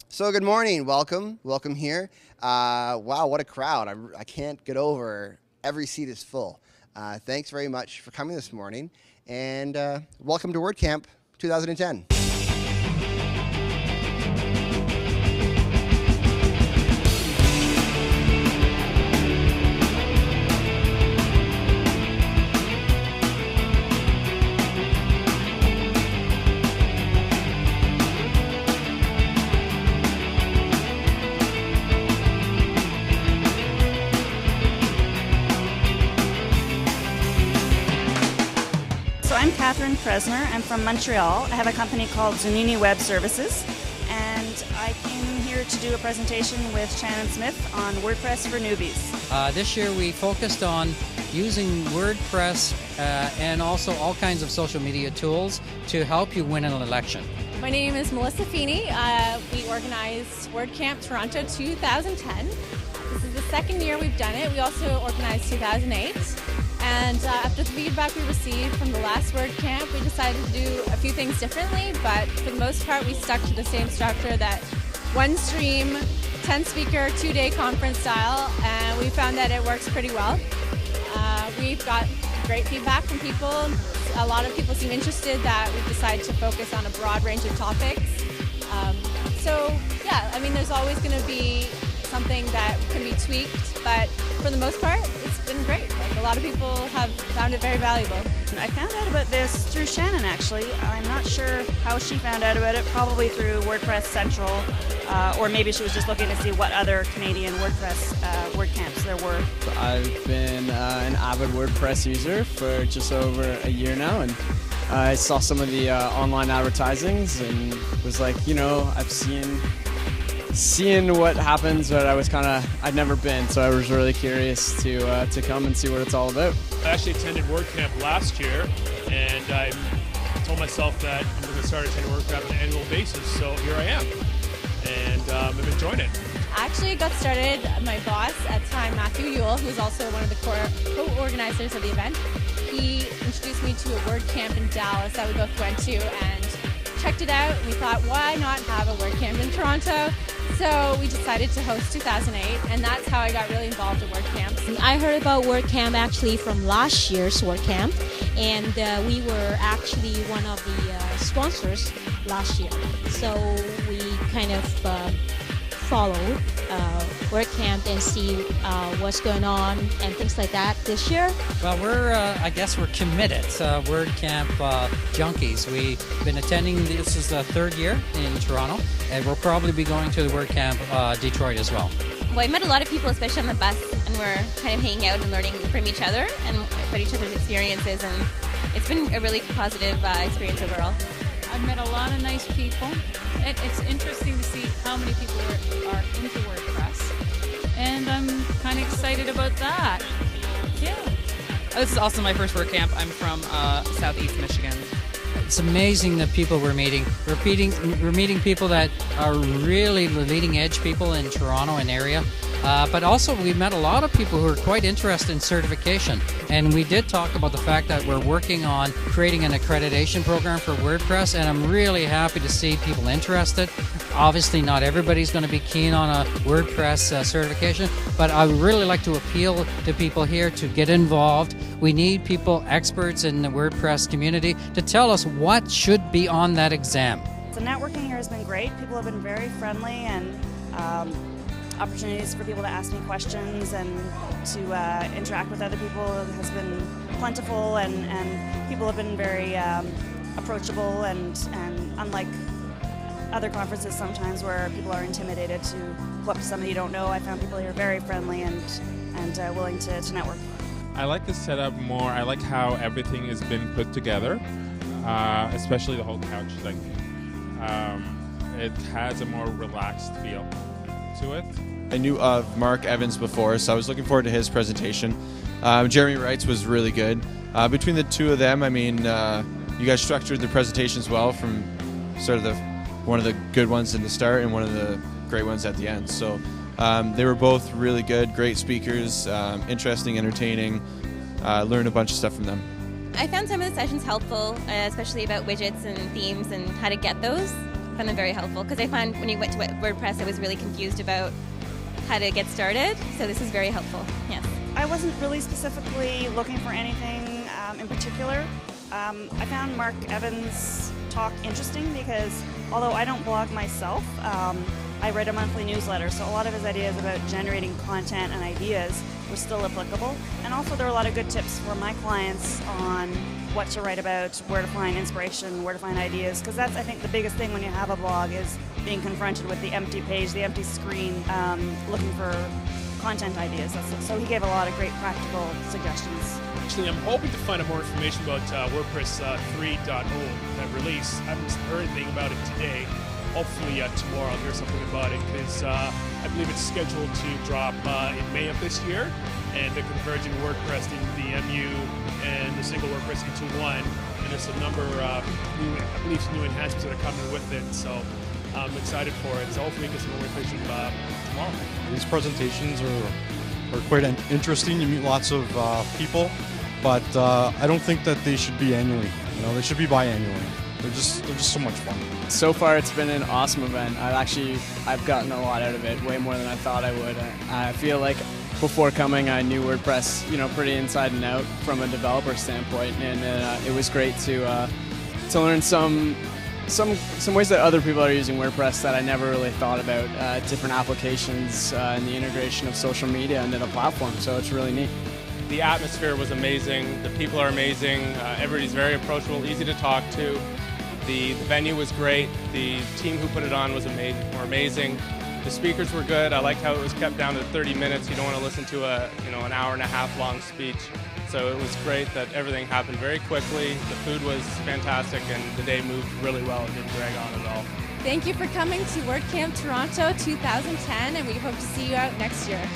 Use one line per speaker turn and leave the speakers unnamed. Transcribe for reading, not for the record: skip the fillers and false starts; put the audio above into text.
So good morning, welcome here. Wow, what a crowd. I can't get over, every seat is full. Thanks very much for coming this morning, and welcome to WordCamp 2010.
I'm Catherine Kresner. I'm from Montreal. I have a company called Zunini Web Services, and I came here to do a presentation with Shannon Smith on WordPress for newbies.
This year we focused on using WordPress and also all kinds of social media tools to help you win an election.
My name is Melissa Feeney. We organized WordCamp Toronto 2010. This is the second year we've done it. We also organized 2008. And after the feedback we received from the last WordCamp, we decided to do a few things differently, but for the most part we stuck to the same structure, that one stream, 10 speaker, 2-day conference style, and we found that it works pretty well. We've got great feedback from people. A lot of people seem interested that we've decided to focus on a broad range of topics. So yeah, I mean, there's always going to be something that can be tweaked, but for the most part, it's been great. Like, a lot of people have found it very valuable.
I found out about this through Shannon, actually. I'm not sure how she found out about it, probably through WordPress Central, or maybe she was just looking to see what other Canadian WordPress WordCamps there were.
I've been an avid WordPress user for just over a year now, and I saw some of the online advertisings and was like, I've seen what happens, but I'd never been, so I was really curious to come and see what it's all about.
I actually attended WordCamp last year, and I told myself that I'm going to start attending WordCamp on an annual basis, so here I am, and I'm enjoying it.
Actually, it got started, my boss at the time, Matthew Yule, who's also one of the co-organizers of the event, he introduced me to a WordCamp in Dallas that we both went to, and checked it out, and we thought, why not have a WordCamp in Toronto? So we decided to host 2008, and that's how I got really involved in WordCamps.
I heard about WordCamp actually from last year's WordCamp, and we were actually one of the sponsors last year. So we kind of followed WordCamp and see what's going on and things like that this year.
Well, I guess we're committed WordCamp junkies. We've been attending, this is the third year in Toronto, and we'll probably be going to the WordCamp Detroit as well.
Well, I met a lot of people, especially on the bus, and we're kind of hanging out and learning from each other and about each other's experiences, and it's been a really positive experience overall.
I've met a lot of nice people. It's interesting to see how many people are into WordPress, and I'm kind of excited about that. Yeah.
This is also my first WordCamp. I'm from Southeast Michigan.
It's amazing the people we're meeting. We're meeting people that are really the leading edge people in Toronto and area. But also we met a lot of people who are quite interested in certification. And we did talk about the fact that we're working on creating an accreditation program for WordPress, and I'm really happy to see people interested. Obviously not everybody's going to be keen on a WordPress certification, but I would really like to appeal to people here to get involved. We need people, experts in the WordPress community, to tell us what should be on that exam.
The networking here has been great. People have been very friendly, and opportunities for people to ask me questions and to interact with other people has been plentiful, and people have been very approachable, and unlike other conferences sometimes where people are intimidated to go up to somebody you don't know, I found people here very friendly and willing to network.
I like the setup more. I like how everything has been put together, especially the whole couch thing. It has a more relaxed feel to it.
I knew of Mark Evans before, so I was looking forward to his presentation. Jeremy Wright's was really good. Between the two of them, I mean, you guys structured the presentations well, from sort of one of the good ones in the start and one of the great ones at the end. So they were both really good, great speakers, interesting, entertaining. Learned a bunch of stuff from them.
I found some of the sessions helpful, especially about widgets and themes and how to get those. found them very helpful because I found when you went to WordPress, I was really confused about how to get started. So this is very helpful. Yes.
I wasn't really specifically looking for anything in particular. I found Mark Evans' talk interesting because although I don't blog myself, I write a monthly newsletter, so a lot of his ideas about generating content and ideas were still applicable. And also there were a lot of good tips for my clients on what to write about, where to find inspiration, where to find ideas, because that's, I think, the biggest thing when you have a blog is being confronted with the empty page, the empty screen, looking for content ideas. So he gave a lot of great practical suggestions.
Actually, I'm hoping to find out more information about WordPress 3.0, that release. I haven't heard anything about it today. Hopefully tomorrow I'll hear something about it because I believe it's scheduled to drop in May of this year, and they're converging WordPress into the MU and the single WordPress into one, and there's a number of new enhancements that are coming with it, so I'm excited for it. So hopefully get some more information tomorrow.
These presentations are quite interesting. You meet lots of people, but I don't think that they should be annually. They should be biannually. They're just so much fun.
So far, it's been an awesome event. I've gotten a lot out of it, way more than I thought I would. I feel like before coming, I knew WordPress, pretty inside and out from a developer standpoint, and it was great to learn some ways that other people are using WordPress that I never really thought about. Different applications and the integration of social media into the platform. So it's really neat.
The atmosphere was amazing. The people are amazing. Everybody's very approachable, easy to talk to. The venue was great. The team who put it on was amazing. The speakers were good. I liked how it was kept down to 30 minutes. You don't want to listen to an hour and a half long speech. So it was great that everything happened very quickly. The food was fantastic, and the day moved really well. It didn't drag on at all.
Thank you for coming to WordCamp Toronto 2010, and we hope to see you out next year.